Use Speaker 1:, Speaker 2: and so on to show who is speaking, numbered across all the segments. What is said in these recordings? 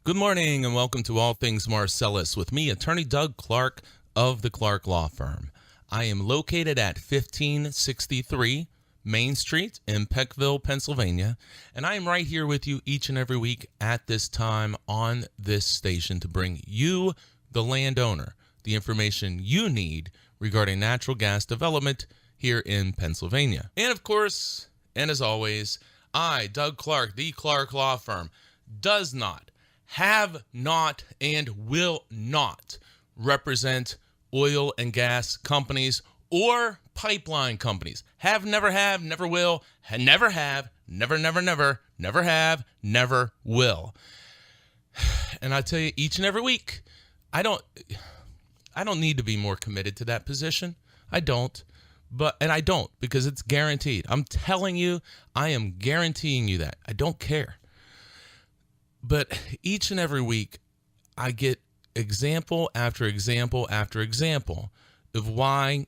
Speaker 1: Good morning and welcome to All Things Marcellus with me, Attorney Doug Clark of the Clark Law Firm. I am located at 1563 Main Street in Peckville, Pennsylvania, and I am right here with you each and every week at this time on this station to bring you, the landowner, the information you need regarding natural gas development here in Pennsylvania. And of course, and as always, I, Doug Clark, the Clark Law Firm, does not, have not, and will not represent oil and gas companies or pipeline companies. Never will, never have, never have, never will. And I tell you, each and every week, I don't need to be more committed to that position. I don't because it's guaranteed. I'm telling you, I am guaranteeing you that. I don't care. But each and every week, I get example after example after example of why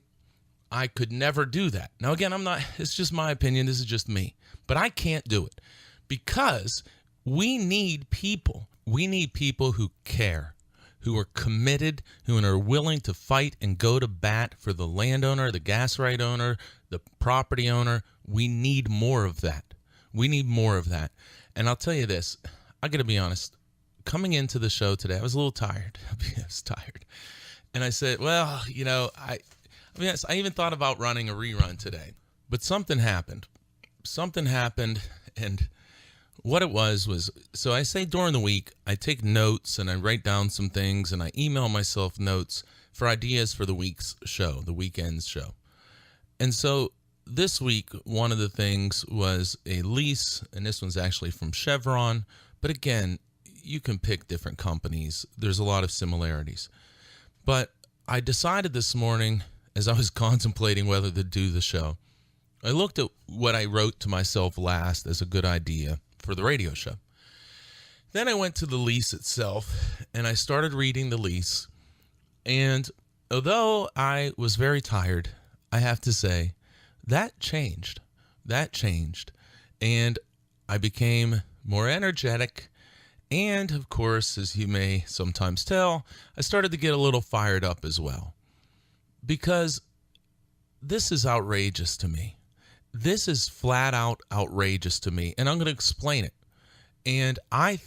Speaker 1: I could never do that. Now, again, it's just my opinion. This is just me. But I can't do it because we need people. We need people who care, who are committed, who are willing to fight and go to bat for the landowner, the gas right owner, the property owner. We need more of that. We need more of that. And I'll tell you this. I got to be honest, coming into the show today, I was a little tired. I was tired. And I said, well, I even thought about running a rerun today. But something happened. And what it was, so I say during the week, I take notes and I write down some things and I email myself notes for ideas for the week's show, the weekend's show. And so this week, one of the things was a lease, and this one's actually from Chevron. But again, you can pick different companies. There's a lot of similarities. But I decided this morning, as I was contemplating whether to do the show, I looked at what I wrote to myself last as a good idea for the radio show. Then I went to the lease itself, and I started reading the lease. And although I was very tired, I have to say, that changed. And I became more energetic, and of course, as you may sometimes tell, I started to get a little fired up as well, because this is outrageous to me. This is flat out outrageous to me, and I'm going to explain it. And I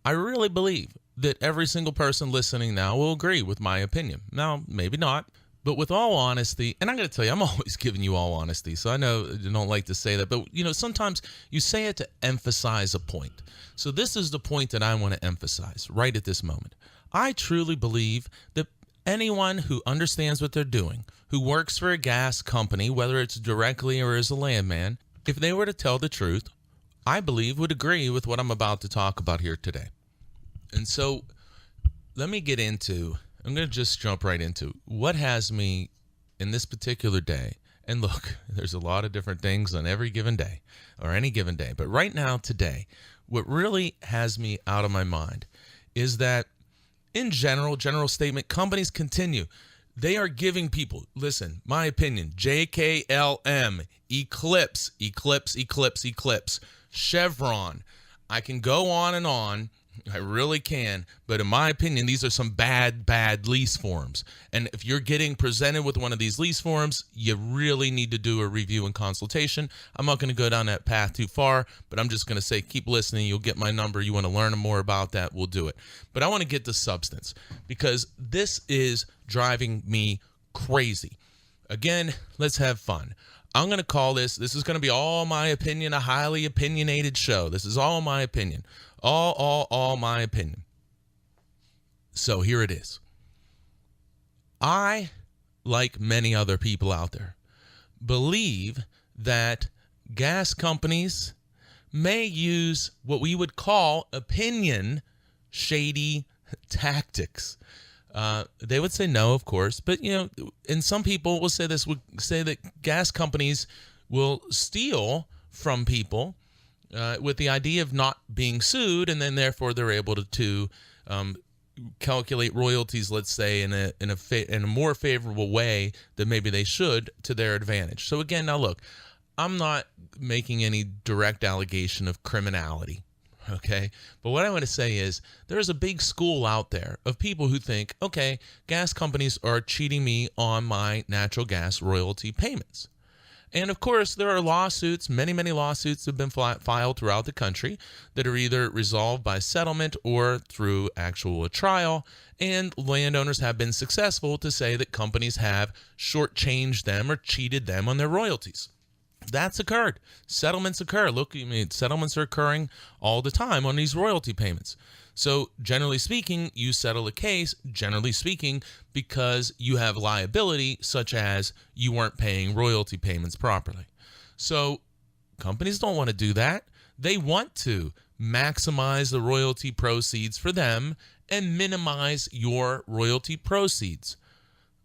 Speaker 1: really believe that every single person listening now will agree with my opinion. Now, maybe not. But with all honesty, and I'm going to tell you, I'm always giving you all honesty, so I know you don't like to say that, but sometimes you say it to emphasize a point. So this is the point that I want to emphasize right at this moment. I truly believe that anyone who understands what they're doing, who works for a gas company, whether it's directly or as a landman, if they were to tell the truth, I believe would agree with what I'm about to talk about here today. And so I'm going to just jump right into what has me in this particular day. And look, there's a lot of different things on every given day or any given day. But right now, today, what really has me out of my mind is that in general statement, companies continue. They are giving people, listen, my opinion, JKLM, Eclipse, Chevron. I can go on and on. I really can, but in my opinion, these are some bad lease forms. And if you're getting presented with one of these lease forms, you really need to do a review and consultation. I'm not going to go down that path too far, but I'm just going to say keep listening. You'll get my number. You want to learn more about that, we'll do it. But I want to get to substance because this is driving me crazy. Again, let's have fun. I'm going to call this is going to be all my opinion, a highly opinionated show. This is all my opinion. All my opinion. So here it is. I, like many other people out there, believe that gas companies may use what we would call opinion shady tactics. They would say no, of course, but and some people will say this, would say that gas companies will steal from people with the idea of not being sued, and then therefore they're able to calculate royalties, let's say, in a more favorable way than maybe they should to their advantage. So again, now look, I'm not making any direct allegation of criminality, Okay. But what I want to say is there's a big school out there of people who think, okay, gas companies are cheating me on my natural gas royalty payments. And of course, there are lawsuits, many, many lawsuits have been filed throughout the country that are either resolved by settlement or through actual trial. And landowners have been successful to say that companies have shortchanged them or cheated them on their royalties. That's occurred. Settlements occur. Look, I mean, settlements are occurring all the time on these royalty payments. So generally speaking, you settle a case, generally speaking, because you have liability, such as you weren't paying royalty payments properly. So companies don't want to do that. They want to maximize the royalty proceeds for them and minimize your royalty proceeds.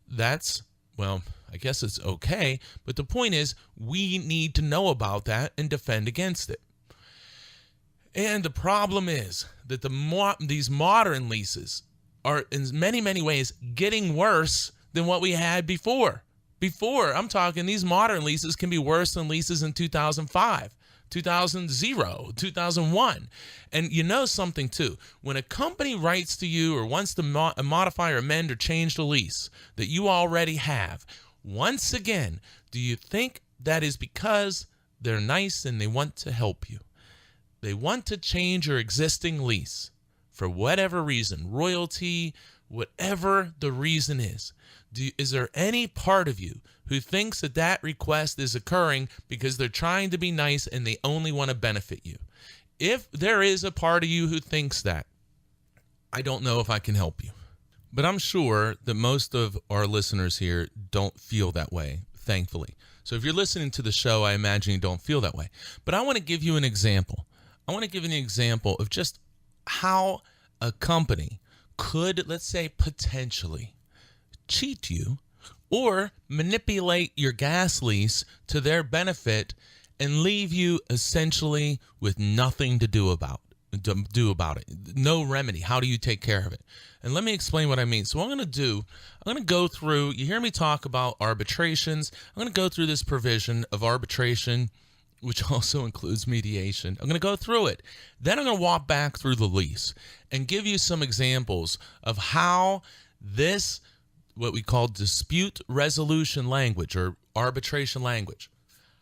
Speaker 1: That's, well, I guess it's okay, but the point is we need to know about that and defend against it. And the problem is that these modern leases are in many, many ways getting worse than what we had before. I'm talking these modern leases can be worse than leases in 2005, 2001. And you know something too. When a company writes to you or wants to modify or amend or change the lease that you already have, once again, do you think that is because they're nice and they want to help you? They want to change your existing lease for whatever reason, royalty, whatever the reason is. Is there any part of you who thinks that that request is occurring because they're trying to be nice and they only want to benefit you? If there is a part of you who thinks that, I don't know if I can help you. But I'm sure that most of our listeners here don't feel that way, thankfully. So if you're listening to the show, I imagine you don't feel that way. But I want to give you an example. I want to give you an example of just how a company could, let's say, potentially cheat you or manipulate your gas lease to their benefit and leave you essentially with nothing to do about it. No remedy. How do you take care of it? And let me explain what I mean. So what I'm going to go through, you hear me talk about arbitrations. I'm going to go through this provision of arbitration, which also includes mediation. I'm going to go through it. Then I'm going to walk back through the lease and give you some examples of how this, what we call dispute resolution language or arbitration language,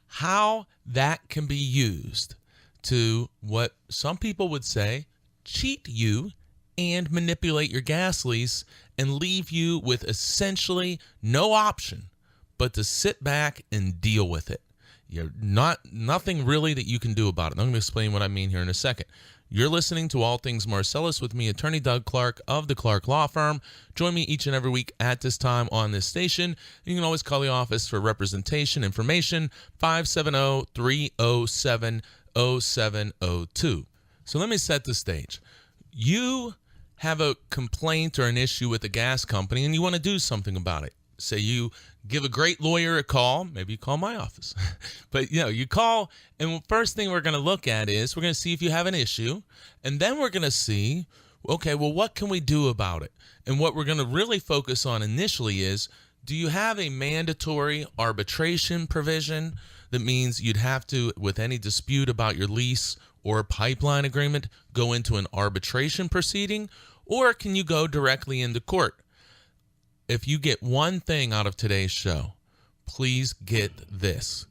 Speaker 1: how that can be used to, what some people would say, cheat you and manipulate your gas lease and leave you with essentially no option but to sit back and deal with it. You're nothing really that you can do about it. I'm going to explain what I mean here in a second. You're listening to All Things Marcellus with me, Attorney Doug Clark of the Clark Law Firm. Join me each and every week at this time on this station. You can always call the office for representation information, 570-307-0702. So let me set the stage. You have a complaint or an issue with a gas company and you want to do something about it. Say you give a great lawyer a call. Maybe you call my office. But, you call, and the first thing we're going to look at is we're going to see if you have an issue, and then we're going to see, okay, well, what can we do about it? And what we're going to really focus on initially is, do you have a mandatory arbitration provision that means you'd have to, with any dispute about your lease or pipeline agreement, go into an arbitration proceeding, or can you go directly into court? If you get one thing out of today's show, please get this.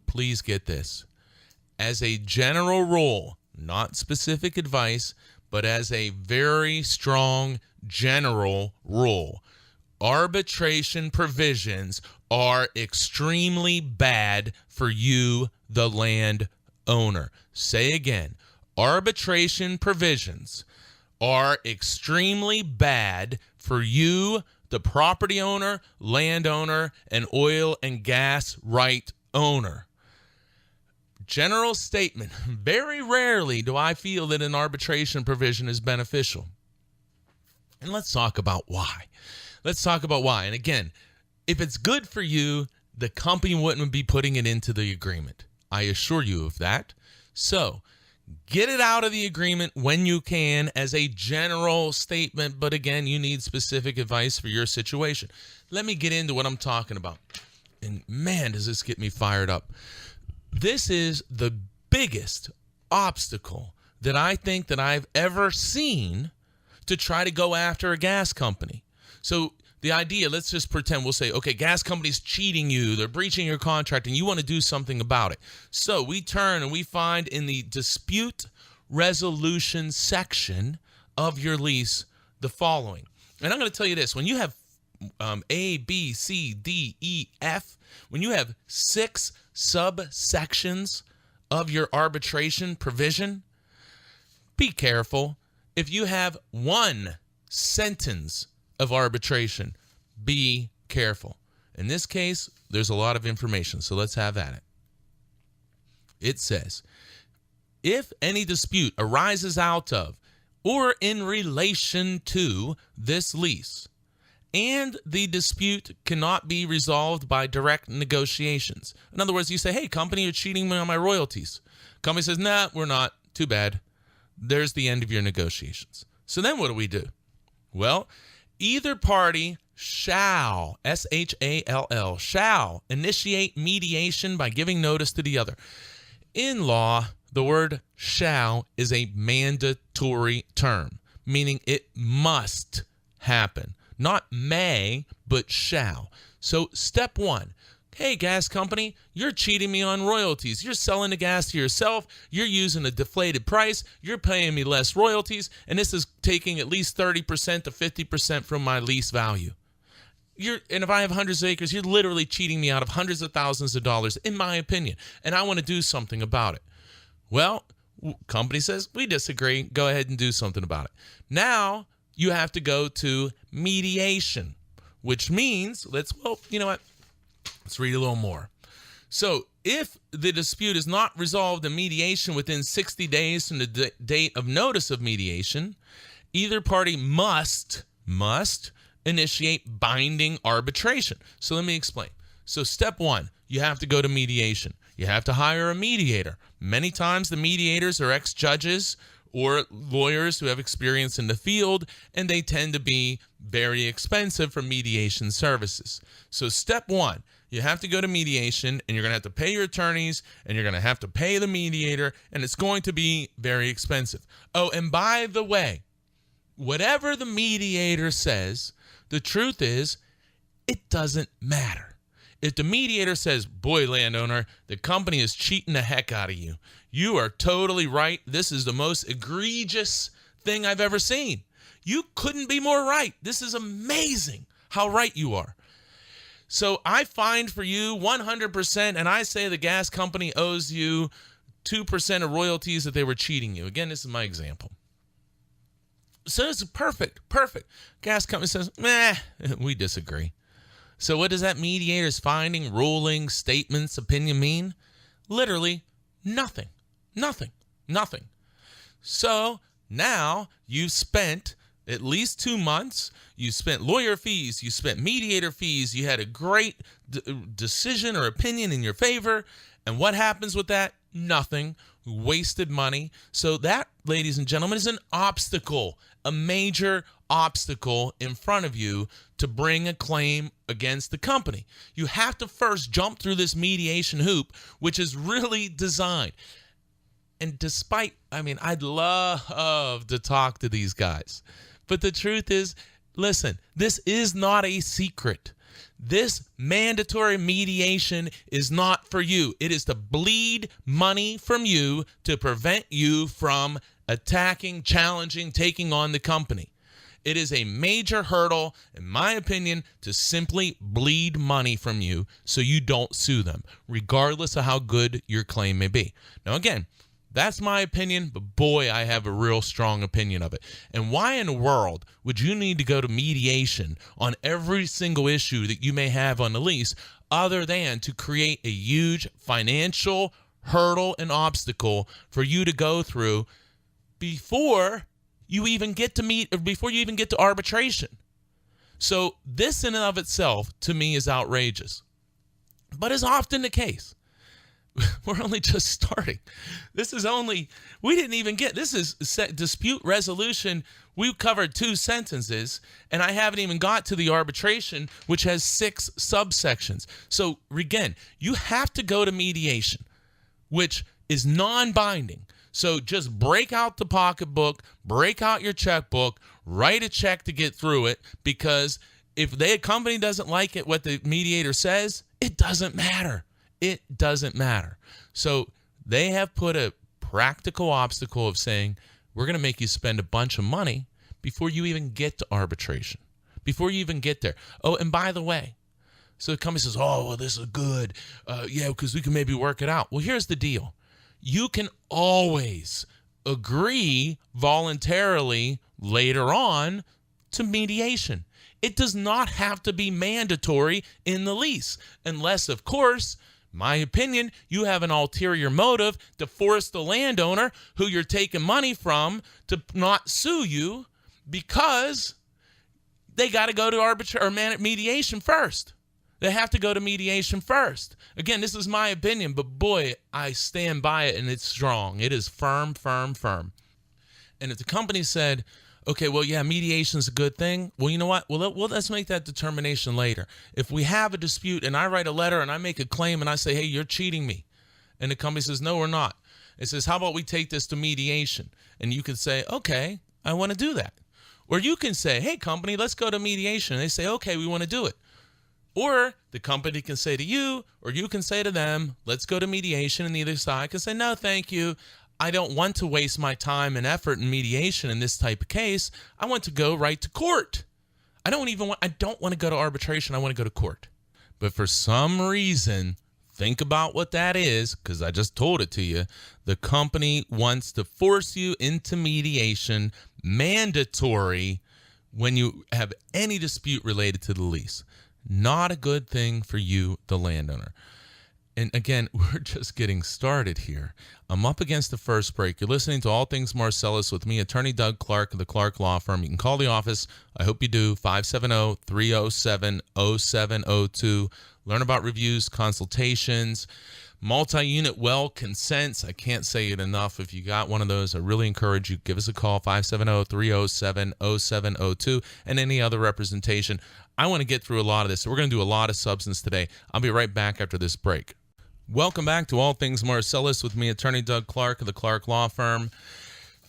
Speaker 1: Please get this. As a general rule, not specific advice, but as a very strong general rule, arbitration provisions are extremely bad for you, the landowner. Say again, arbitration provisions are extremely bad for you, the property owner, landowner, and oil and gas right owner. General statement. Very rarely do I feel that an arbitration provision is beneficial. And let's talk about why. And again, if it's good for you, the company wouldn't be putting it into the agreement. I assure you of that. So, get it out of the agreement when you can as a general statement, but again, you need specific advice for your situation. Let me get into what I'm talking about. And man, does this get me fired up. This is the biggest obstacle that I think that I've ever seen to try to go after a gas company. So the idea, let's just pretend we'll say, okay, gas company's cheating you, they're breaching your contract, and you want to do something about it. So we turn and we find in the dispute resolution section of your lease the following. And I'm going to tell you this, when you have A, B, C, D, E, F, when you have 6 subsections of your arbitration provision, be careful. If you have 1 sentence of arbitration, be careful. In this case, there's a lot of information, so let's have at it. It says, if any dispute arises out of or in relation to this lease, and the dispute cannot be resolved by direct negotiations. In other words, you say, hey, company, you're cheating me on my royalties. Company says, nah, we're not. Too bad. There's the end of your negotiations. So then what do? Well, either party shall, S-H-A-L-L, shall initiate mediation by giving notice to the other. In law, the word shall is a mandatory term, meaning it must happen. Not may, but shall. So step 1, hey, gas company, you're cheating me on royalties. You're selling the gas to yourself. You're using a deflated price. You're paying me less royalties, and this is taking at least 30% to 50% from my lease value. And if I have hundreds of acres, you're literally cheating me out of hundreds of thousands of dollars, in my opinion, and I want to do something about it. Well, company says, we disagree. Go ahead and do something about it. Now, you have to go to mediation, which means, let's read a little more. So if the dispute is not resolved in mediation within 60 days from the date of notice of mediation, either party must initiate binding arbitration. So let me explain. So step 1, you have to go to mediation. You have to hire a mediator. Many times the mediators are ex-judges or lawyers who have experience in the field, and they tend to be very expensive for mediation services. So step 1, you have to go to mediation, and you're going to have to pay your attorneys, and you're going to have to pay the mediator, and it's going to be very expensive. Oh, and by the way, whatever the mediator says, the truth is, it doesn't matter. If the mediator says, boy, landowner, the company is cheating the heck out of you. You are totally right. This is the most egregious thing I've ever seen. You couldn't be more right. This is amazing how right you are. So I find for you 100%, and I say the gas company owes you 2% of royalties that they were cheating you. Again, this is my example. So it's perfect. Gas company says, meh, we disagree. So what does that mediator's finding, ruling, statements, opinion mean? Literally nothing. So now you've spent at least 2 months. You spent lawyer fees. You spent mediator fees. You had a great decision or opinion in your favor. And what happens with that? Nothing. Wasted money. So that, ladies and gentlemen, is an obstacle, a major obstacle in front of you to bring a claim against the company. You have to first jump through this mediation hoop, which is really designed. And I'd love to talk to these guys. But the truth is, listen, this is not a secret. This mandatory mediation is not for you. It is to bleed money from you to prevent you from attacking, challenging, taking on the company. It is a major hurdle, in my opinion, to simply bleed money from you so you don't sue them, regardless of how good your claim may be. Now, again, that's my opinion, but boy, I have a real strong opinion of it. And why in the world would you need to go to mediation on every single issue that you may have on the lease other than to create a huge financial hurdle and obstacle for you to go through before you even get to arbitration? So this in and of itself, to me, is outrageous. But as often the case, we're only just starting. This is dispute resolution. We've covered 2 sentences, and I haven't even got to the arbitration, which has 6 subsections. So again, you have to go to mediation, which is non-binding. So just break out the pocketbook, break out your checkbook, write a check to get through it, because if the company doesn't like it, what the mediator says, it doesn't matter. It doesn't matter. So they have put a practical obstacle of saying, we're going to make you spend a bunch of money before you even get to arbitration, before you even get there. Oh, and by the way, so the company says, oh, well, this is good. Yeah, because we can maybe work it out. Well, here's the deal. You can always agree voluntarily later on to mediation. It does not have to be mandatory in the lease, unless, of course, my opinion, you have an ulterior motive to force the landowner who you're taking money from to not sue you because they got to go to mediation first. They have to go to mediation first. Again, this is my opinion, but boy, I stand by it, and it's strong. It is firm, firm, firm. And if the company said, okay, well, yeah, mediation is a good thing. Well, you know what? Well, let's make that determination later. If we have a dispute and I write a letter and I make a claim and I say, hey, you're cheating me. And the company says, no, we're not. It says, how about we take this to mediation? And you can say, okay, I want to do that. Or you can say, hey, company, let's go to mediation. And they say, okay, we want to do it. Or the company can say to you, or you can say to them, let's go to mediation. And the other side can say, no, thank you. I don't want to waste my time and effort in mediation in this type of case. I want to go right to court. I don't want to go to arbitration. I want to go to court. But for some reason, think about what that is, because I just told it to you. The company wants to force you into mediation, mandatory, when you have any dispute related to the lease. Not a good thing for you, the landowner. And again, we're just getting started here. I'm up against the first break. You're listening to All Things Marcellus with me, Attorney Doug Clark of the Clark Law Firm. You can call the office. I hope you do. 570-307-0702. Learn about reviews, consultations, multi-unit well consents. I can't say it enough. If you got one of those, I really encourage you. Give us a call, 570-307-0702, and any other representation. I want to get through a lot of this, so we're going to do a lot of substance today. I'll be right back after this break. Welcome back to All Things Marcellus with me, Attorney Doug Clark of the Clark Law Firm.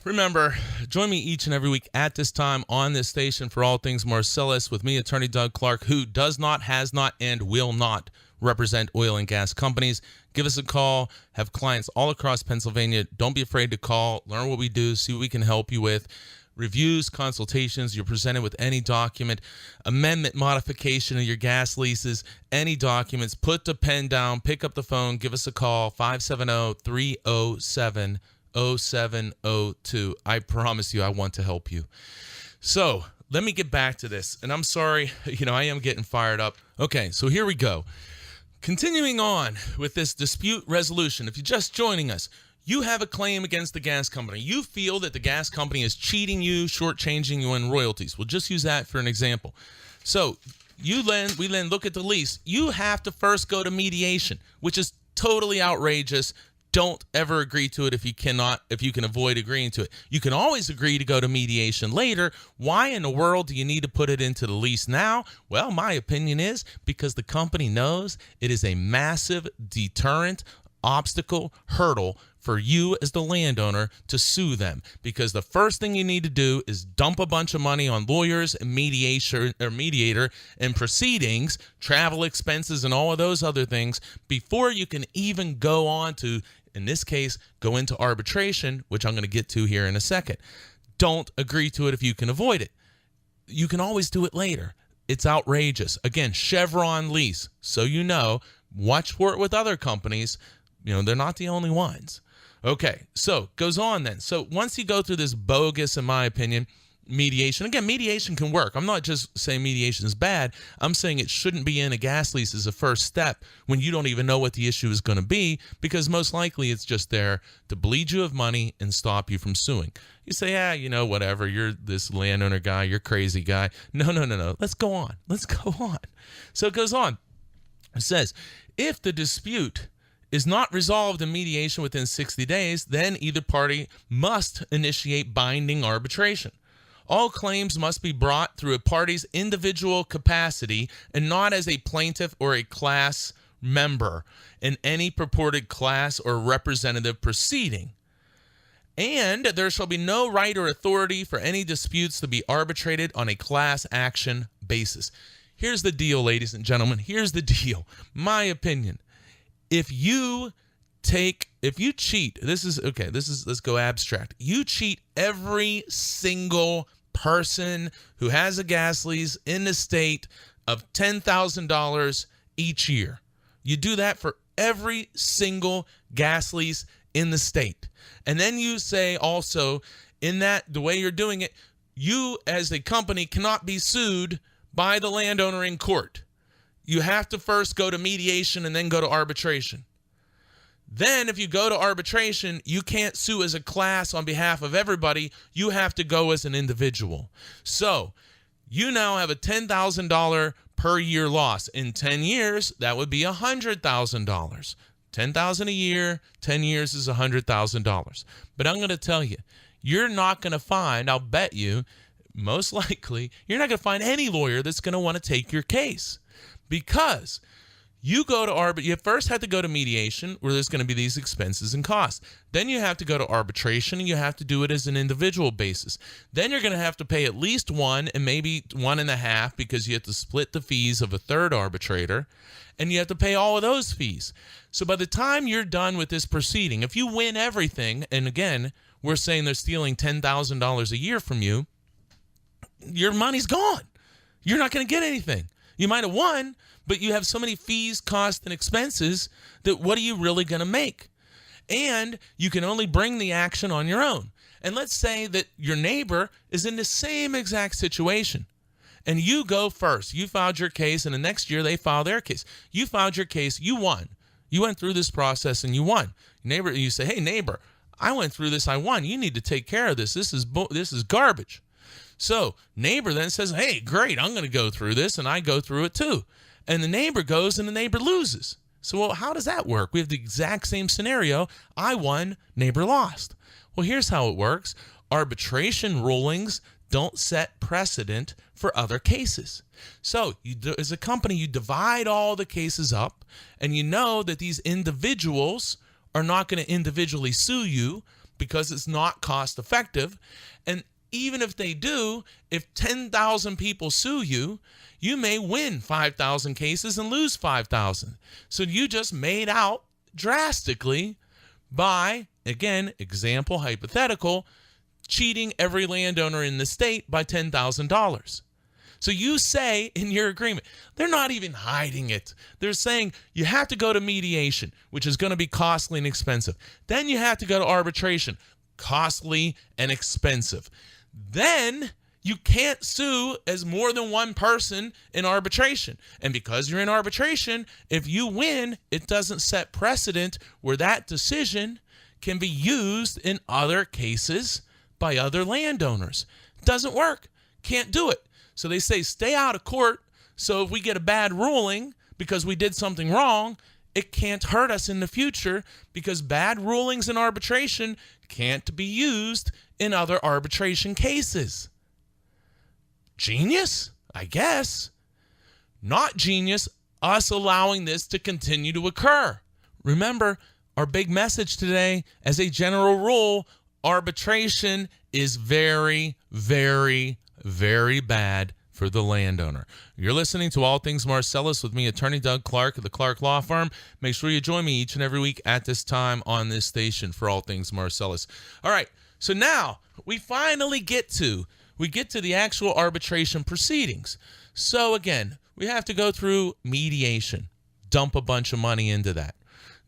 Speaker 1: Remember, join me each and every week at this time on this station for All Things Marcellus with me, Attorney Doug Clark, who does not, has not, and will not represent oil and gas companies. Give us a call. Have clients all across Pennsylvania. Don't be afraid to call. Learn what we do. See what we can help you with. Reviews, consultations, you're presented with any document, amendment, modification of your gas leases, any documents, put the pen down, pick up the phone, give us a call, 570-307-0702. I promise you I want to help you. So let me get back to this, and I'm sorry, I am getting fired up. Okay, so here we go. Continuing on with this dispute resolution, if you're just joining us, you have a claim against the gas company. You feel that the gas company is cheating you, shortchanging you in royalties. We'll just use that for an example. So we then look at the lease. You have to first go to mediation, which is totally outrageous. Don't ever agree to it if you can avoid agreeing to it. You can always agree to go to mediation later. Why in the world do you need to put it into the lease now? Well, my opinion is because the company knows it is a massive deterrent, obstacle, hurdle for you as the landowner to sue them, because the first thing you need to do is dump a bunch of money on lawyers and mediator and proceedings, travel expenses, and all of those other things before you can even go on to, in this case, go into arbitration, which I'm going to get to here in a second. Don't agree to it if you can avoid it. You can always do it later. It's outrageous. Again, Chevron lease. So watch for it with other companies. They're not the only ones. Okay, so goes on then. So once you go through this bogus, in my opinion, mediation, again, mediation can work. I'm not just saying mediation is bad. I'm saying it shouldn't be in a gas lease as a first step when you don't even know what the issue is going to be, because most likely it's just there to bleed you of money and stop you from suing. You say, whatever, you're this landowner guy, you're crazy guy. No. Let's go on. So it goes on. It says, if the dispute is not resolved in mediation within 60 days, then either party must initiate binding arbitration. All claims must be brought through a party's individual capacity and not as a plaintiff or a class member in any purported class or representative proceeding. And there shall be no right or authority for any disputes to be arbitrated on a class action basis. Here's the deal, ladies and gentlemen. Here's the deal. My opinion. If you cheat, let's go abstract. You cheat every single person who has a gas lease in the state of $10,000 each year. You do that for every single gas lease in the state. And then you say also, in that, the way you're doing it, you as a company cannot be sued by the landowner in court. You have to first go to mediation and then go to arbitration. Then if you go to arbitration, you can't sue as a class on behalf of everybody. You have to go as an individual. So you now have a $10,000 per year loss. In 10 years, that would be $100,000. $10,000 a year, 10 years is $100,000. But I'm going to tell you, you're not going to find, I'll bet you, most likely, you're not going to find any lawyer that's going to want to take your case. Because you first have to go to mediation where there's going to be these expenses and costs. Then you have to go to arbitration, and you have to do it as an individual basis. Then you're going to have to pay at least one and maybe 1.5 because you have to split the fees of a third arbitrator, and you have to pay all of those fees. So by the time you're done with this proceeding, if you win everything, and again, we're saying they're stealing $10,000 a year from you, your money's gone. You're not going to get anything. You might have won, but you have so many fees, costs, and expenses that what are you really going to make? And you can only bring the action on your own. And let's say that your neighbor is in the same exact situation. And you go first. You filed your case, and the next year they file their case. You filed your case. You won. You went through this process, and you won. Neighbor, you say, hey, neighbor, I went through this. I won. You need to take care of this. This is garbage. So neighbor then says, hey, great, I'm going to go through this, and I go through it too. And the neighbor goes, and the neighbor loses. So, well, how does that work? We have the exact same scenario. I won, neighbor lost. Well, here's how it works. Arbitration rulings don't set precedent for other cases. So, as a company, you divide all the cases up, and you know that these individuals are not going to individually sue you because it's not cost effective. And even if they do, if 10,000 people sue you, you may win 5,000 cases and lose 5,000. So you just made out drastically by, again, example, hypothetical, cheating every landowner in the state by $10,000. So you say in your agreement, they're not even hiding it. They're saying you have to go to mediation, which is going to be costly and expensive. Then you have to go to arbitration, costly and expensive. Then you can't sue as more than one person in arbitration. And because you're in arbitration, if you win, it doesn't set precedent where that decision can be used in other cases by other landowners. Doesn't work. Can't do it. So they say stay out of court. So if we get a bad ruling because we did something wrong, it can't hurt us in the future because bad rulings in arbitration can't be used in other arbitration cases. Genius? I guess. Not genius, us allowing this to continue to occur. Remember, our big message today, as a general rule, arbitration is very, very, very bad for the landowner. You're listening to All Things Marcellus with me, Attorney Doug Clark of the Clark Law Firm. Make sure you join me each and every week at this time on this station for All Things Marcellus. All right, so now we finally get to the actual arbitration proceedings. So again, we have to go through mediation, dump a bunch of money into that.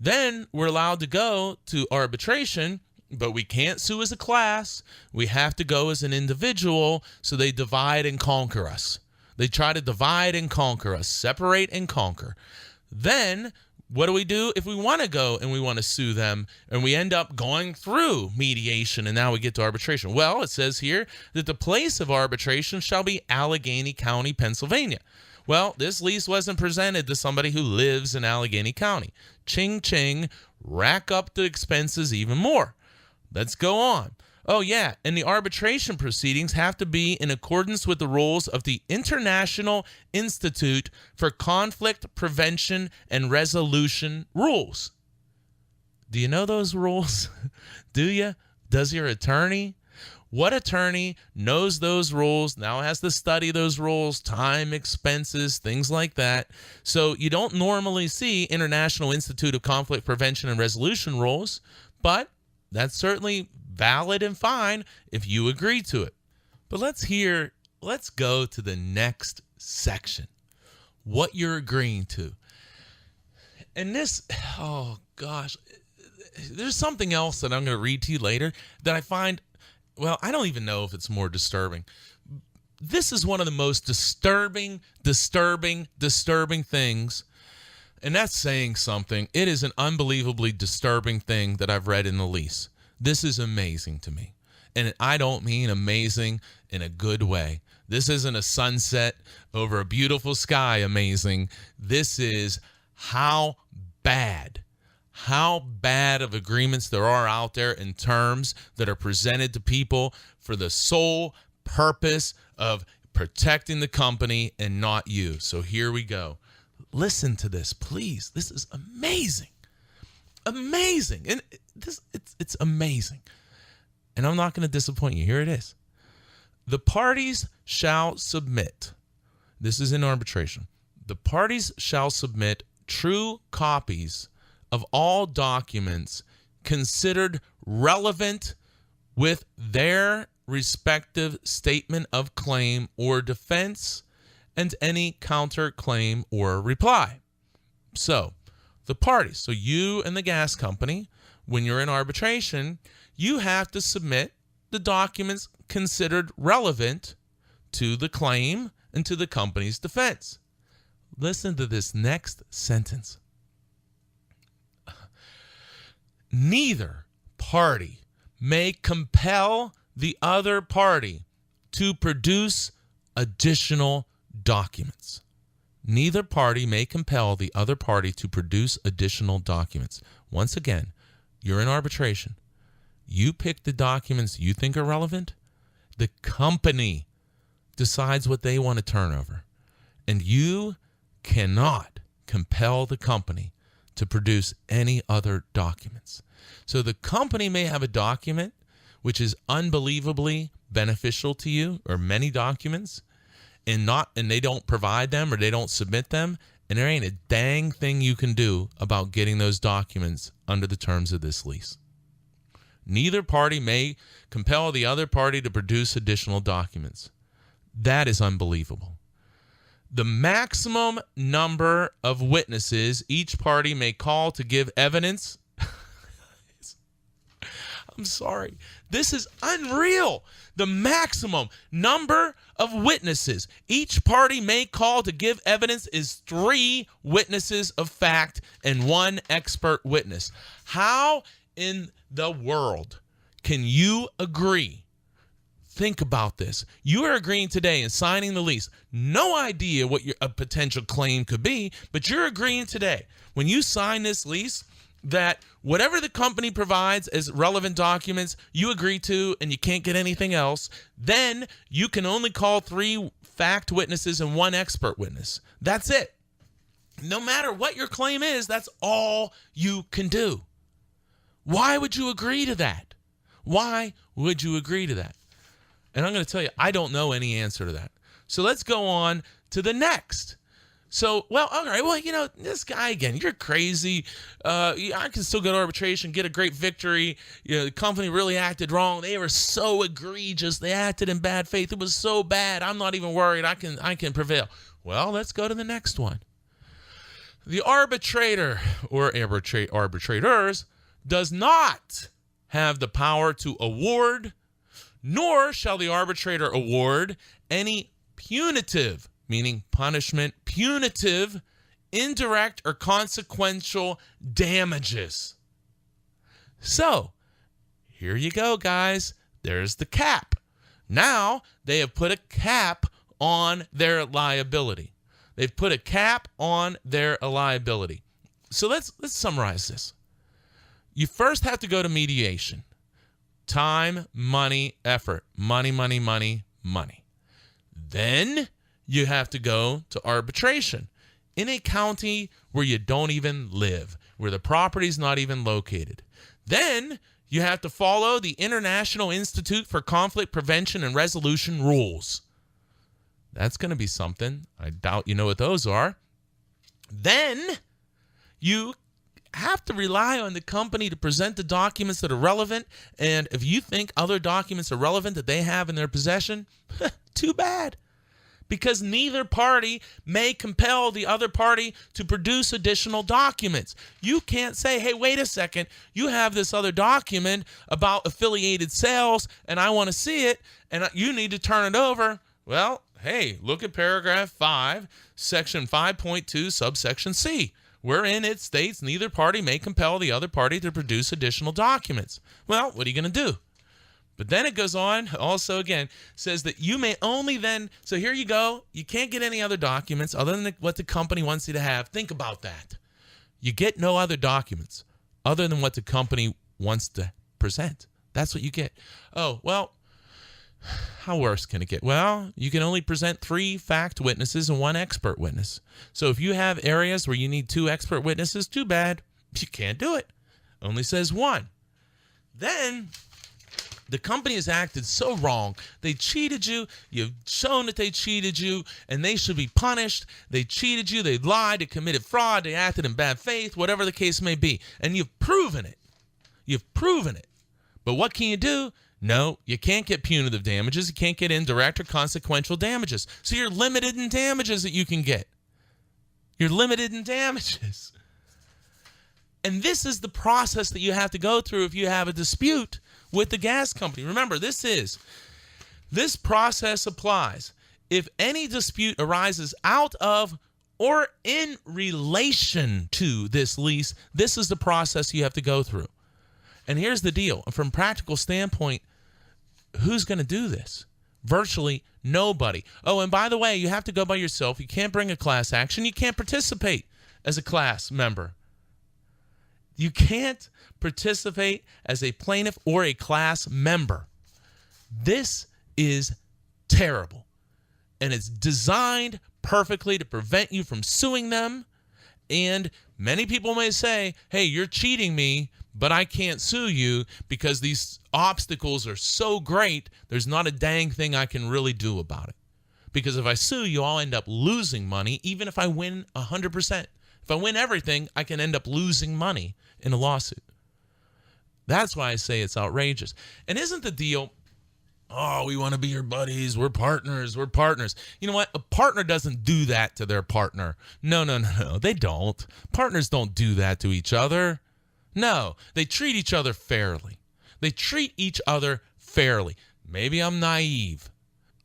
Speaker 1: Then we're allowed to go to arbitration, but we can't sue as a class. We have to go as an individual, so they divide and conquer us. They try to divide and conquer us, separate and conquer. Then what do we do if we want to go and we want to sue them and we end up going through mediation and now we get to arbitration? Well, it says here that the place of arbitration shall be Allegheny County, Pennsylvania. Well, this lease wasn't presented to somebody who lives in Allegheny County. Ching, ching, rack up the expenses even more. Let's go on. Oh, yeah, and the arbitration proceedings have to be in accordance with the rules of the International Institute for Conflict Prevention and Resolution rules. Do you know those rules? Do you? Does your attorney? What attorney knows those rules, now has to study those rules, time, expenses, things like that? So you don't normally see International Institute of Conflict Prevention and Resolution rules, but that's certainly valid and fine if you agree to it. But let's go to the next section, what you're agreeing to. And this, oh gosh, there's something else that I'm going to read to you later that I find, well, I don't even know if it's more disturbing. This is one of the most disturbing things, and that's saying something. It is an unbelievably disturbing thing that I've read in the lease. This is amazing to me, and I don't mean amazing in a good way. This isn't a sunset over a beautiful sky amazing. This is how bad of agreements there are out there in terms that are presented to people for the sole purpose of protecting the company and not you. So here we go. Listen to this, please. This is amazing. Amazing. And it's amazing. And I'm not going to disappoint you. Here it is. The parties shall submit. This is in arbitration. The parties shall submit true copies of all documents considered relevant with their respective statement of claim or defense and any counterclaim or reply. So the parties, so you and the gas company, when you're in arbitration, you have to submit the documents considered relevant to the claim and to the company's defense. Listen to this next sentence. Neither party may compel the other party to produce additional documents. Neither party may compel the other party to produce additional documents. Once again, you're in arbitration. You pick the documents you think are relevant. The company decides what they want to turn over. And you cannot compel the company to produce any other documents. So the company may have a document which is unbelievably beneficial to you, or many documents, and they don't provide them or they don't submit them, and there ain't a dang thing you can do about getting those documents under the terms of this lease. Neither party may compel the other party to produce additional documents. That is unbelievable. The maximum number of witnesses each party may call to give evidence. I'm sorry. This is unreal. The maximum number of witnesses each party may call to give evidence is 3 witnesses of fact and 1 expert witness. How in the world can you agree? Think about this. You are agreeing today and signing the lease. No idea what a potential claim could be, but you're agreeing today when you sign this lease that whatever the company provides as relevant documents, you agree to, and you can't get anything else. Then you can only call 3 fact witnesses and 1 expert witness. That's it. No matter what your claim is, that's all you can do. Why would you agree to that? Why would you agree to that? And I'm going to tell you, I don't know any answer to that. So let's go on to the next. So, well, all right, well, this guy again, you're crazy. I can still go to arbitration, get a great victory. The company really acted wrong. They were so egregious. They acted in bad faith. It was so bad. I'm not even worried. I can prevail. Well, let's go to the next one. The arbitrator or arbitrators does not have the power to award, nor shall the arbitrator award any punitive, meaning punishment, punitive, indirect, or consequential damages. So, here you go, guys. There's the cap. Now, they have put a cap on their liability. They've put a cap on their liability. So let's summarize this. You first have to go to mediation. Time, money, effort. Money. Then you have to go to arbitration in a county where you don't even live, where the property's not even located. Then You have to follow the International Institute for Conflict Prevention and Resolution rules. That's going to be something. I doubt you know what those are. Then you have to rely on the company to present the documents that are relevant. And if you think other documents are relevant that they have in their possession, too bad. Because neither party may compel the other party to produce additional documents. You can't say, hey, wait a second, you have this other document about affiliated sales, and I want to see it, and you need to turn it over. Well, hey, look at paragraph 5, section 5.2, subsection C, wherein it states neither party may compel the other party to produce additional documents. Well, what are you going to do? But then it goes on, also again, says that you may only then, so here you go, you can't get any other documents other than what the company wants you to have. Think about that. You get no other documents other than what the company wants to present. That's what you get. Oh, well, how worse can it get? Well, you can only present 3 fact witnesses and 1 expert witness. So if you have areas where you need 2 expert witnesses, too bad. You can't do it. Only says 1. Then the company has acted so wrong. They cheated you. You've shown that they cheated you, and they should be punished. They cheated you. They lied. They committed fraud. They acted in bad faith, whatever the case may be. And you've proven it. You've proven it. But what can you do? No, you can't get punitive damages. You can't get indirect or consequential damages. So you're limited in damages that you can get. You're limited in damages. And this is the process that you have to go through if you have a dispute with the gas company. Remember, this process applies if any dispute arises out of or in relation to this lease. This is the process you have to go through. And here's the deal. From a practical standpoint, who's going to do this? Virtually nobody. Oh, and by the way, you have to go by yourself. You can't bring a class action. You can't participate as a class member. You can't participate as a plaintiff or a class member. This is terrible. And it's designed perfectly to prevent you from suing them. And many people may say, hey, you're cheating me, but I can't sue you because these obstacles are so great, there's not a dang thing I can really do about it. Because if I sue you, I'll end up losing money, even if I win 100%. If I win everything, I can end up losing money in a lawsuit. That's why I say it's outrageous. And isn't the deal, oh, we want to be your buddies, we're partners. You know what? A partner doesn't do that to their partner. No, they don't. Partners don't do that to each other. No, they treat each other fairly. Maybe I'm naive.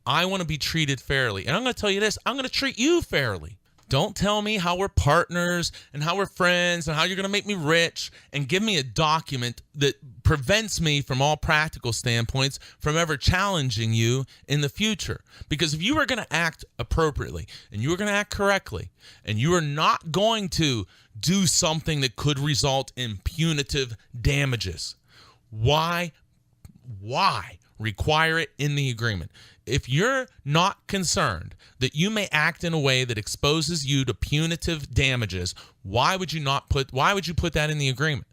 Speaker 1: I want to be treated fairly. And I'm going to tell you this, I'm going to treat you fairly. Don't tell me how we're partners and how we're friends and how you're going to make me rich and give me a document that prevents me from all practical standpoints from ever challenging you in the future. Because if you are going to act appropriately and you are going to act correctly and you are not going to do something that could result in punitive damages, why require it in the agreement? If you're not concerned that you may act in a way that exposes you to punitive damages, why would you put that in the agreement?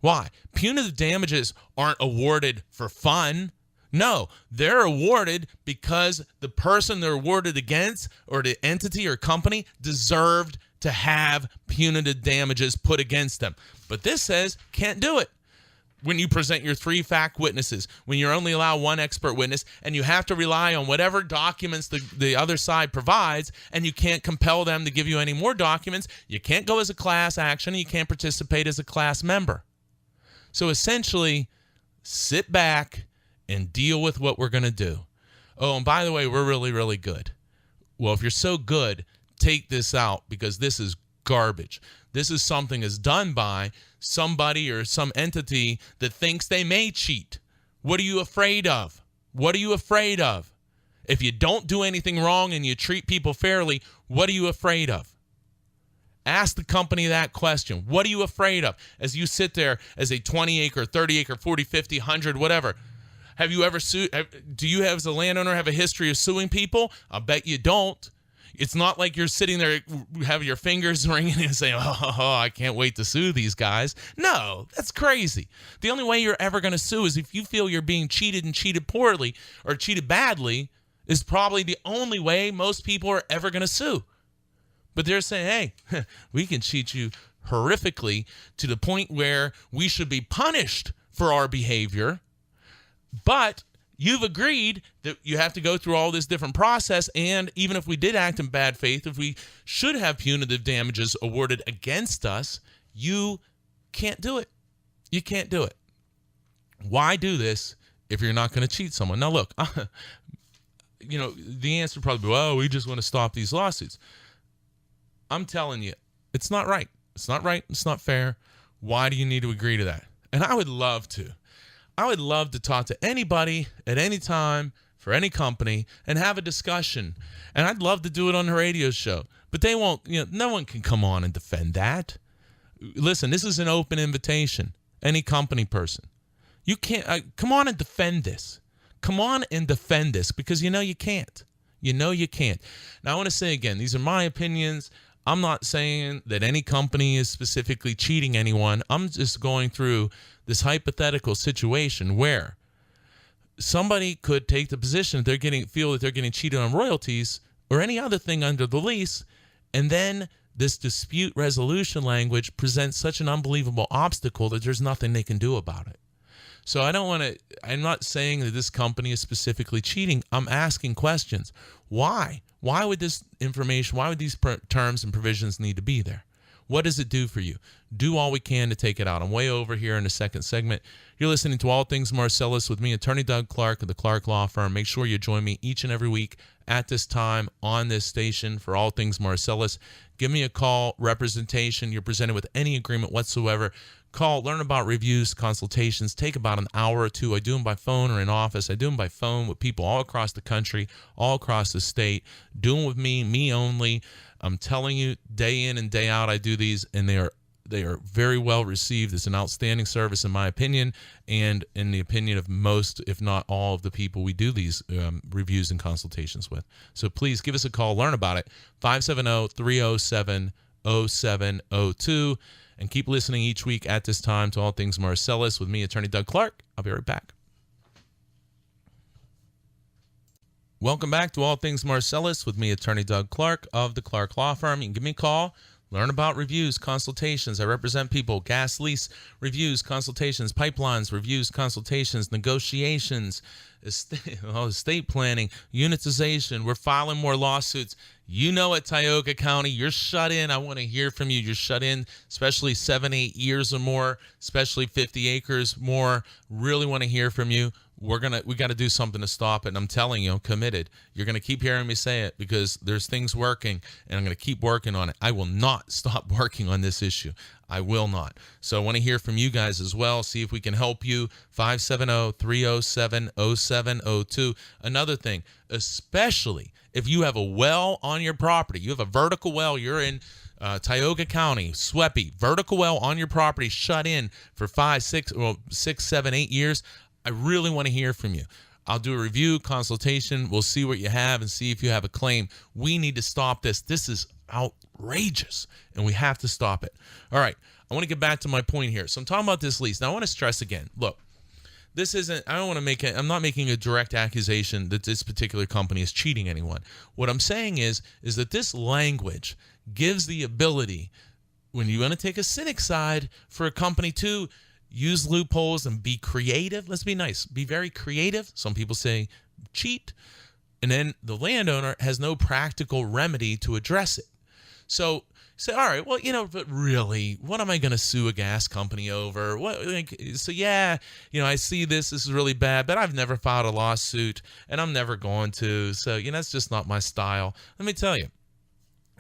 Speaker 1: Why? Punitive damages aren't awarded for fun. No, they're awarded because the person they're awarded against or the entity or company deserved to have punitive damages put against them. But this says can't do it. When you present your 3 fact witnesses, when you're only allowed 1 expert witness, and you have to rely on whatever documents the other side provides, and you can't compel them to give you any more documents, you can't go as a class action, and you can't participate as a class member. So essentially, sit back and deal with what we're going to do. Oh, and by the way, we're really, really good. Well, if you're so good, take this out because this is garbage. This is something that's done by somebody or some entity that thinks they may cheat. What are you afraid of? What are you afraid of? If you don't do anything wrong and you treat people fairly, what are you afraid of? Ask the company that question. What are you afraid of? As you sit there as a 20-acre, 30-acre, 40, 50, 100, whatever. Have you ever sued? Do you, as a landowner, have a history of suing people? I bet you don't. It's not like you're sitting there, have your fingers ringing and saying, oh, I can't wait to sue these guys. No, that's crazy. The only way you're ever going to sue is if you feel you're being cheated and cheated poorly or cheated badly is probably the only way most people are ever going to sue. But they're saying, hey, we can cheat you horrifically to the point where we should be punished for our behavior. But you've agreed that you have to go through all this different process, and even if we did act in bad faith, if we should have punitive damages awarded against us, you can't do it. You can't do it. Why do this if you're not going to cheat someone? Now, look, the answer would probably be, well, we just want to stop these lawsuits. I'm telling you, it's not right. It's not right. It's not fair. Why do you need to agree to that? And I would love to. I would love to talk to anybody at any time for any company and have a discussion. And I'd love to do it on the radio show. But they won't, no one can come on and defend that. Listen, this is an open invitation. Any company person. You can't, come on and defend this. Come on and defend this because you can't. You can't. Now, I want to say again, these are my opinions. I'm not saying that any company is specifically cheating anyone. I'm just going through this hypothetical situation where somebody could take the position that feel that they're getting cheated on royalties or any other thing under the lease, and then this dispute resolution language presents such an unbelievable obstacle that there's nothing they can do about it. So I'm not saying that this company is specifically cheating. I'm asking questions. Why? Why would this information, why would these terms and provisions need to be there? What does it do for you? Do all we can to take it out. I'm way over here in the second segment. You're listening to All Things Marcellus with me, Attorney Doug Clark of the Clark Law Firm. Make sure you join me each and every week at this time on this station for All Things Marcellus. Give me a call, representation. You're presented with any agreement whatsoever. Call, learn about reviews, consultations. Take about an hour or two. I do them by phone or in office. I do them by phone with people all across the country, all across the state. Do them with me only. I'm telling you, day in and day out, I do these, and they are very well received. It's an outstanding service, in my opinion, and in the opinion of most, if not all, of the people we do these reviews and consultations with. So please give us a call. Learn about it. 570-307-0702. And keep listening each week at this time to All Things Marcellus with me, Attorney Doug Clark. I'll be right back. Welcome back to All Things Marcellus with me, Attorney Doug Clark of the Clark Law Firm. You can give me a call. Learn about reviews, consultations. I represent people, gas lease reviews, consultations, pipelines, reviews, consultations, negotiations, estate planning, unitization. We're filing more lawsuits. At Tioga County, you're shut in. I want to hear from you. You're shut in, especially 7-8 years or more, especially 50 acres more. Really want to hear from you. We got to do something to stop it. And I'm telling you, I'm committed. You're going to keep hearing me say it because there's things working, and I'm going to keep working on it. I will not stop working on this issue. I will not. So I want to hear from you guys as well. See if we can help you. 570-307-0702. Another thing, especially if you have a well on your property, you have a vertical well, you're in Tioga County, Sweppy, vertical well on your property, shut in for 5, 6, 7, 8 years. I really want to hear from you. I'll do a review, consultation. We'll see what you have and see if you have a claim. We need to stop this. This is outrageous, and we have to stop it. All right, I want to get back to my point here. So I'm talking about this lease. Now, I want to stress again, look, this isn't, I don't want to make it, I'm not making a direct accusation that this particular company is cheating anyone. What I'm saying is that this language gives the ability, when you want to take a cynic side, for a company to use loopholes and be creative. Let's be nice. Be very creative. Some people say cheat. And then the landowner has no practical remedy to address it. So say, all right, well, but really, what am I going to sue a gas company over? I see this is really bad, but I've never filed a lawsuit, and I'm never going to. So, it's just not my style. Let me tell you,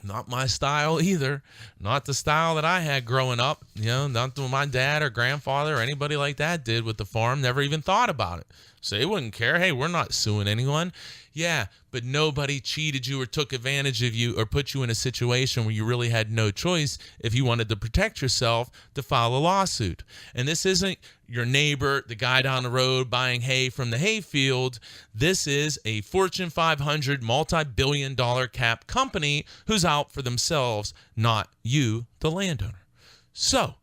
Speaker 1: not my style either. Not the style that I had growing up. Not what my dad or grandfather or anybody like that did with the farm. Never even thought about it. So they wouldn't care. Hey, we're not suing anyone. Yeah, but nobody cheated you or took advantage of you or put you in a situation where you really had no choice if you wanted to protect yourself to file a lawsuit. And this isn't your neighbor, the guy down the road buying hay from the hayfield. This is a Fortune 500 multi-billion-dollar cap company who's out for themselves, not you, the landowner. So,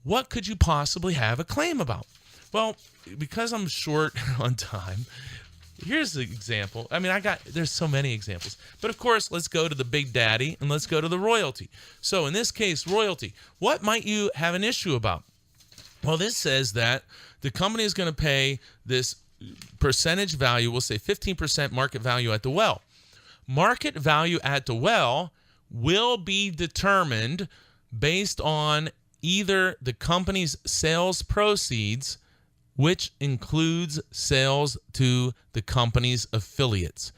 Speaker 1: what could you possibly have a claim about? Well, because I'm short on time, here's the example. I mean, there's so many examples. But of course, let's go to the big daddy and let's go to the royalty. So in this case, royalty, what might you have an issue about? Well, this says that the company is going to pay this percentage value, we'll say 15% market value at the well. Market value at the well will be determined based on either the company's sales proceeds, which includes sales to the company's affiliates.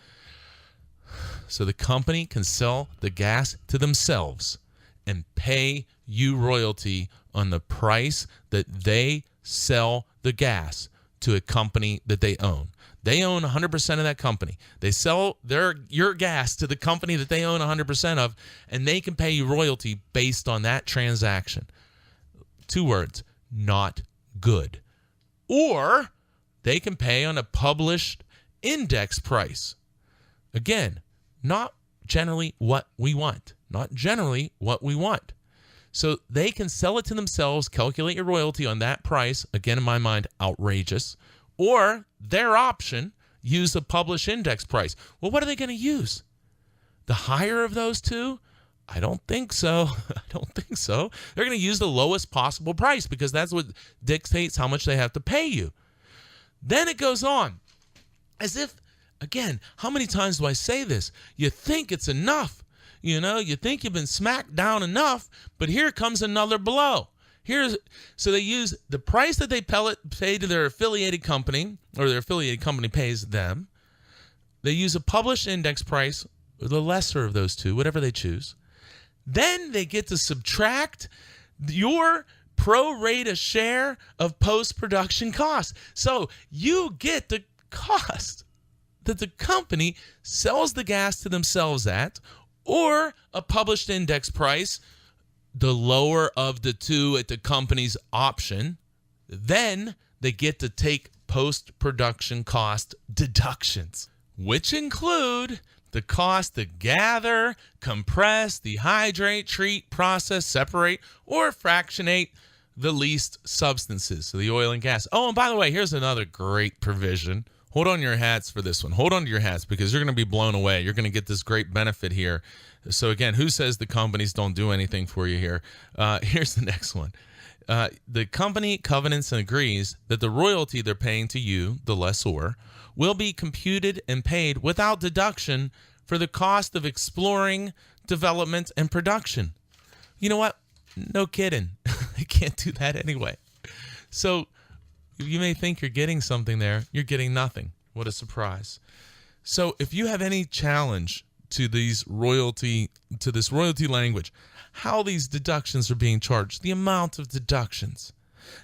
Speaker 1: So the company can sell the gas to themselves and pay you royalty on the price that they sell the gas to a company that they own. They own 100% of that company. They sell your gas to the company that they own 100% of, and they can pay you royalty based on that transaction. 2 words, not good. Or they can pay on a published index price. Again, not generally what we want. Not generally what we want. So they can sell it to themselves, calculate your royalty on that price. Again, in my mind, outrageous. Or their option, use a published index price. Well, what are they going to use? The higher of those two? I don't think so. I don't think so. They're going to use the lowest possible price because that's what dictates how much they have to pay you. Then it goes on. As if, again, how many times do I say this? You think it's enough. You think you've been smacked down enough, but here comes another blow. So they use the price that they pay to their affiliated company, or their affiliated company pays them. They use a published index price, or the lesser of those two, whatever they choose. Then they get to subtract your pro rata share of post-production costs. So you get the cost that the company sells the gas to themselves at, or a published index price, the lower of the two at the company's option. Then they get to take post-production cost deductions, which include the cost to gather, compress, dehydrate, treat, process, separate, or fractionate the least substances, so the oil and gas. Oh, and by the way, here's another great provision. Hold on your hats for this one. Hold on to your hats because you're going to be blown away. You're going to get this great benefit here. So again, who says the companies don't do anything for you here? Here's the next one. The company covenants and agrees that the royalty they're paying to you, the lessor, will be computed and paid without deduction for the cost of exploring, development, and production. You know what? No kidding. They can't do that anyway. So you may think you're getting something there. You're getting nothing. What a surprise. So if you have any challenge to this royalty language, how these deductions are being charged, the amount of deductions,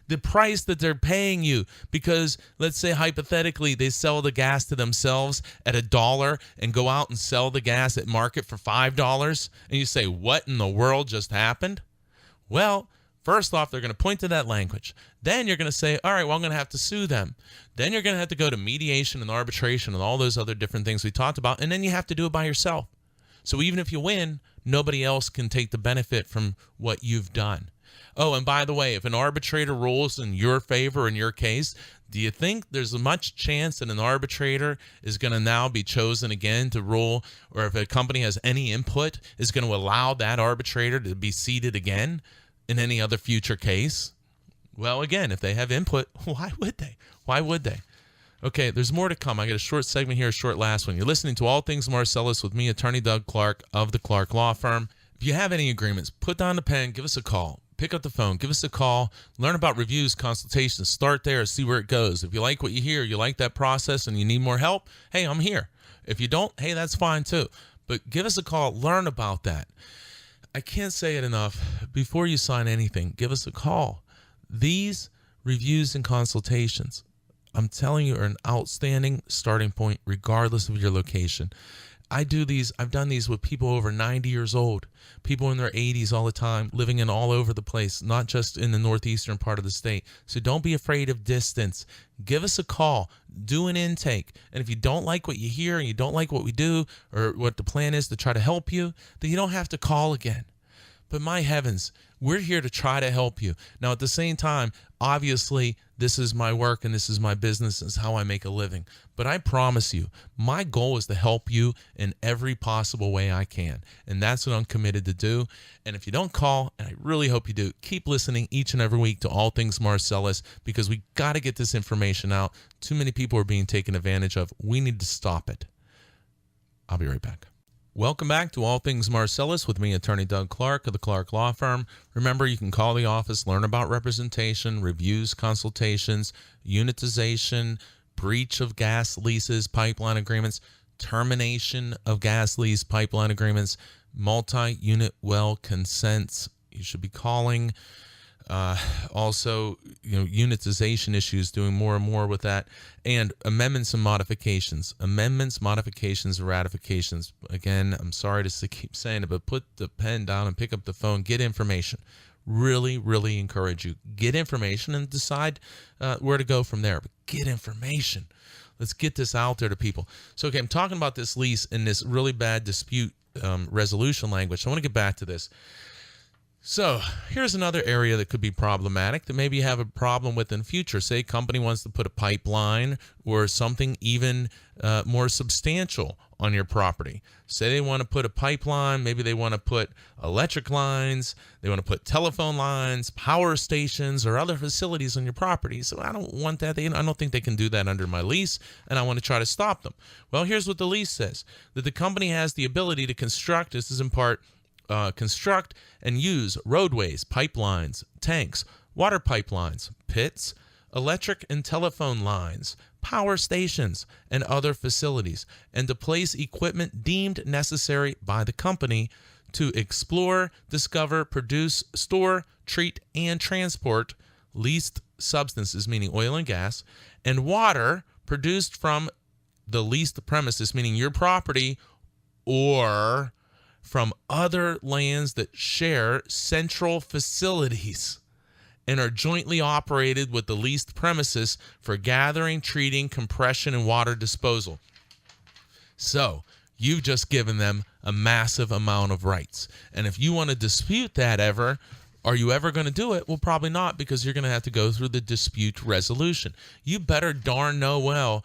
Speaker 1: the price that they're paying you, because let's say hypothetically they sell the gas to themselves at $1 and go out and sell the gas at market for $5, and you say, what in the world just happened? Well, first off, they're going to point to that language. Then you're going to say, all right, well, I'm going to have to sue them. Then you're going to have to go to mediation and arbitration and all those other different things we talked about, and then you have to do it by yourself. So even if you win, nobody else can take the benefit from what you've done. Oh, and by the way, if an arbitrator rules in your favor in your case, do you think there's much chance that an arbitrator is going to now be chosen again to rule, or if a company has any input, is going to allow that arbitrator to be seated again in any other future case? Well, again, if they have input, why would they? Why would they? Okay, there's more to come. I got a short segment here, a short last one. You're listening to All Things Marcellus with me, Attorney Doug Clark of the Clark Law Firm. If you have any agreements, put down the pen, give us a call. Pick up the phone, give us a call, learn about reviews, consultations, start there, see where it goes. If you like what you hear, you like that process, and you need more help, hey, I'm here. If you don't, hey, that's fine too. But give us a call, learn about that. I can't say it enough. Before you sign anything, give us a call. These reviews and consultations I'm telling you, are an outstanding starting point regardless of your location. I've done these with people over 90 years old, people in their 80s all the time, living in all over the place, not just in the northeastern part of the state. So don't be afraid of distance. Give us a call, do an intake. And if you don't like what you hear and you don't like what we do or what the plan is to try to help you, then you don't have to call again. But my heavens, we're here to try to help you. Now, at the same time, obviously, this is my work and this is my business. This is how I make a living. But I promise you, my goal is to help you in every possible way I can. And that's what I'm committed to do. And if you don't call, and I really hope you do, keep listening each and every week to All Things Marcellus, because we got to get this information out. Too many people are being taken advantage of. We need to stop it. I'll be right back. Welcome back to All Things Marcellus with me, Attorney Doug Clark of the Clark Law Firm. Remember, you can call the office, learn about representation, reviews, consultations, unitization, breach of gas leases, pipeline agreements, termination of gas lease, pipeline agreements, multi-unit well consents. You should be calling. Also, unitization issues, doing more and more with that, and amendments and modifications. Amendments, modifications, and ratifications. Again, I'm sorry to keep saying it, but put the pen down and pick up the phone. Get information. Really, really encourage you. Get information and decide where to go from there. But get information. Let's get this out there to people. So, okay, I'm talking about this lease in this really bad dispute resolution language. So I want to get back to this. So here's another area that could be problematic that maybe you have a problem with in the future. Say a company wants to put a pipeline or something even more substantial on your property. Say they want to put a pipeline, maybe they want to put electric lines, they want to put telephone lines, power stations, or other facilities on your property. So I don't want that. I don't think they can do that under my lease, and I want to try to stop them. Well, here's what the lease says, that the company has the ability to construct, this is in part, construct and use roadways, pipelines, tanks, water pipelines, pits, electric and telephone lines, power stations, and other facilities, and to place equipment deemed necessary by the company to explore, discover, produce, store, treat, and transport leased substances, meaning oil and gas, and water produced from the leased premises, meaning your property, or from other lands that share central facilities and are jointly operated with the leased premises for gathering, treating, compression, and water disposal. So you've just given them a massive amount of rights. And if you want to dispute that ever, are you ever going to do it? Well, probably not, because you're going to have to go through the dispute resolution. You better darn well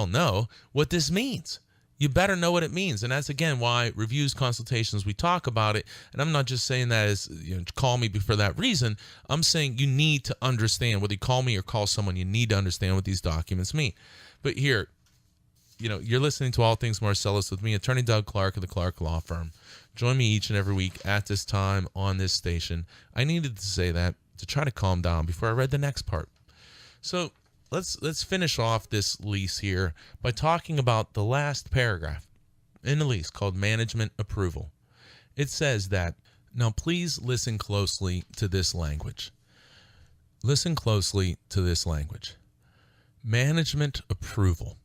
Speaker 1: know what this means. You better know what it means. And that's, again, why reviews, consultations, we talk about it. And I'm not just saying that as, call me for that reason. I'm saying you need to understand, whether you call me or call someone, you need to understand what these documents mean. But here, you're listening to All Things Marcellus with me, Attorney Doug Clark of the Clark Law Firm. Join me each and every week at this time on this station. I needed to say that to try to calm down before I read the next part. So let's finish off this lease here by talking about the last paragraph in the lease called management approval. It says that, now please listen closely to this language. Listen closely to this language. Management approval.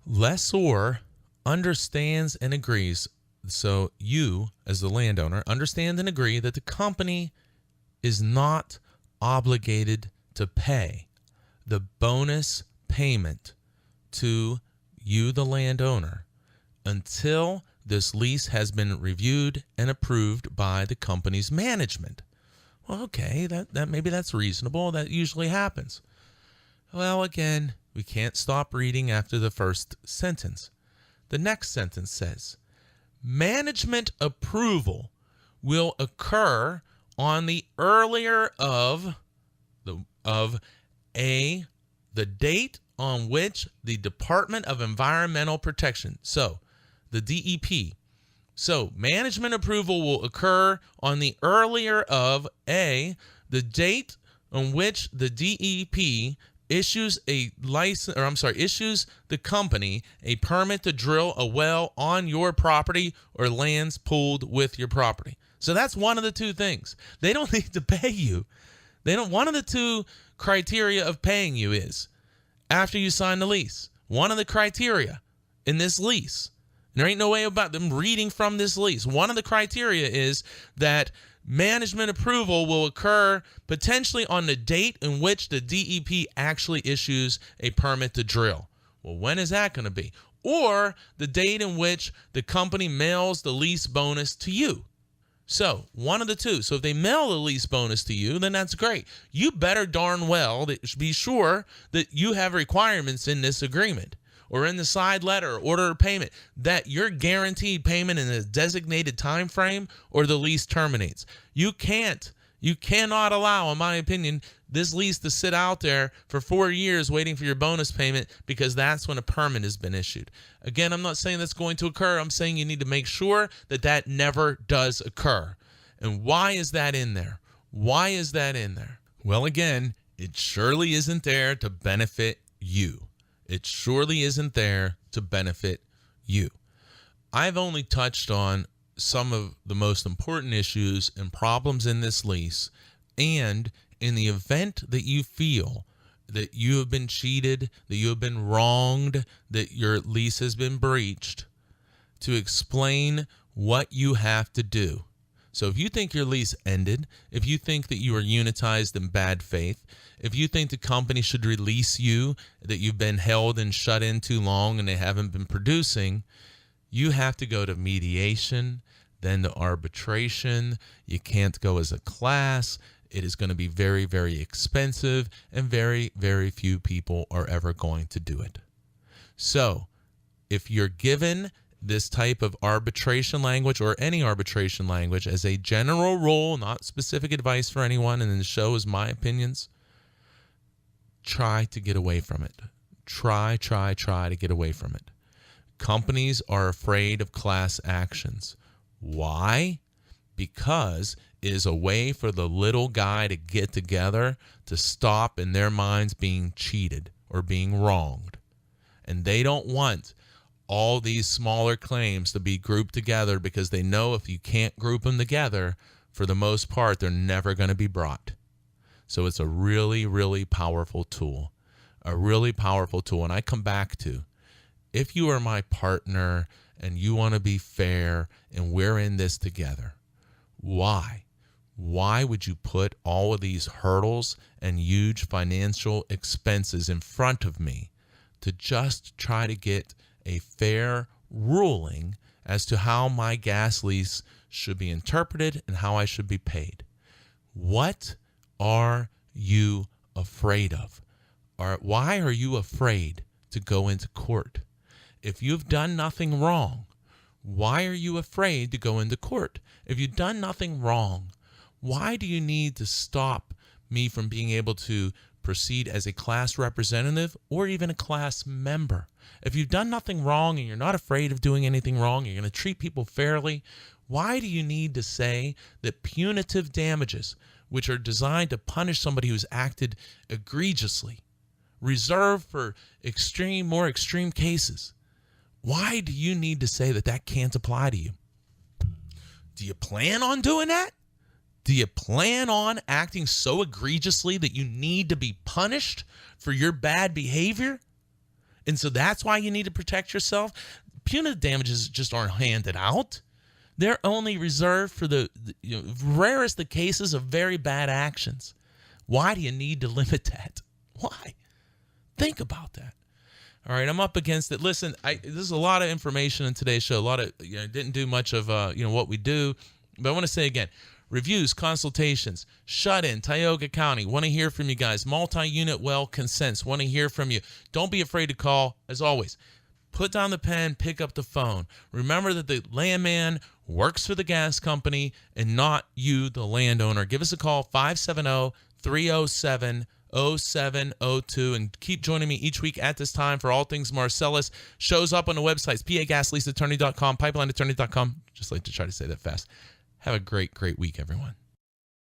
Speaker 1: Lessor understands and agrees, so you, as the landowner, understand and agree that the company is not obligated to pay the bonus payment to you, the landowner, until this lease has been reviewed and approved by the company's management. Well, okay, that maybe that's reasonable. That usually happens. Well, again, we can't stop reading after the first sentence. The next sentence says, management approval will occur on the earlier of the date on which the Department of Environmental Protection, so the DEP. So management approval will occur on the earlier of the date on which the DEP issues issues the company a permit to drill a well on your property or lands pooled with your property. So that's one of the two things. They don't need to pay you They don't. One of the two criteria of paying you is after you sign the lease. One of the criteria in this lease, there ain't no way about them reading from this lease. One of the criteria is that management approval will occur potentially on the date in which the DEP actually issues a permit to drill. Well, when is that going to be? Or the date in which the company mails the lease bonus to you. So, one of the two. So, if they mail the lease bonus to you, then that's great. You better darn well be sure that you have requirements in this agreement or in the side letter or order of payment that you're guaranteed payment in a designated time frame or the lease terminates. You cannot allow, in my opinion, this lease to sit out there for 4 years waiting for your bonus payment because that's when a permit has been issued. Again, I'm not saying that's going to occur. I'm saying you need to make sure that that never does occur. And why is that in there? Why is that in there? Well, again, it surely isn't there to benefit you. It surely isn't there to benefit you. I've only touched on some of the most important issues and problems in this lease, and in the event that you feel that you have been cheated, that you have been wronged, that your lease has been breached, to explain what you have to do. So if you think your lease ended, if you think that you are unitized in bad faith, if you think the company should release you, that you've been held and shut in too long and they haven't been producing, you have to go to mediation, then to arbitration. You can't go as a class. It is going to be very, very expensive, and very, very few people are ever going to do it. So if you're given this type of arbitration language or any arbitration language as a general rule, not specific advice for anyone, and the show is my opinions, try to get away from it. Try to get away from it. Companies are afraid of class actions. Why? Because it is a way for the little guy to get together to stop, in their minds, being cheated or being wronged. And they don't want all these smaller claims to be grouped together because they know if you can't group them together, for the most part, they're never going to be brought. So it's a really, really powerful tool. A really powerful tool. And I come back to, if you are my partner and you want to be fair and we're in this together, why? Why would you put all of these hurdles and huge financial expenses in front of me to just try to get a fair ruling as to how my gas lease should be interpreted and how I should be paid? What are you afraid of? Why are you afraid to go into court? If you've done nothing wrong, why are you afraid to go into court? If you've done nothing wrong, why do you need to stop me from being able to proceed as a class representative or even a class member? If you've done nothing wrong and you're not afraid of doing anything wrong, you're going to treat people fairly, why do you need to say that punitive damages, which are designed to punish somebody who's acted egregiously, reserved for more extreme cases, why do you need to say that that can't apply to you? Do you plan on doing that? Do you plan on acting so egregiously that you need to be punished for your bad behavior? And so that's why you need to protect yourself? Punitive damages just aren't handed out. They're only reserved for the rarest of cases of very bad actions. Why do you need to limit that? Why? Think about that. All right, I'm up against it. Listen, there's a lot of information in today's show. A lot of didn't do much of what we do, but I want to say again, reviews, consultations, shut-in, Tioga County. Want to hear from you guys. Multi-unit well consents. Want to hear from you. Don't be afraid to call. As always, put down the pen, pick up the phone. Remember that the landman works for the gas company and not you, the landowner. Give us a call, 570-307-0702, and keep joining me each week at this time for All Things Marcellus. Shows up on the websites, pagasleaseattorney.com, pipelineattorney.com. Just like to try to say that fast. Have a great, great week, everyone.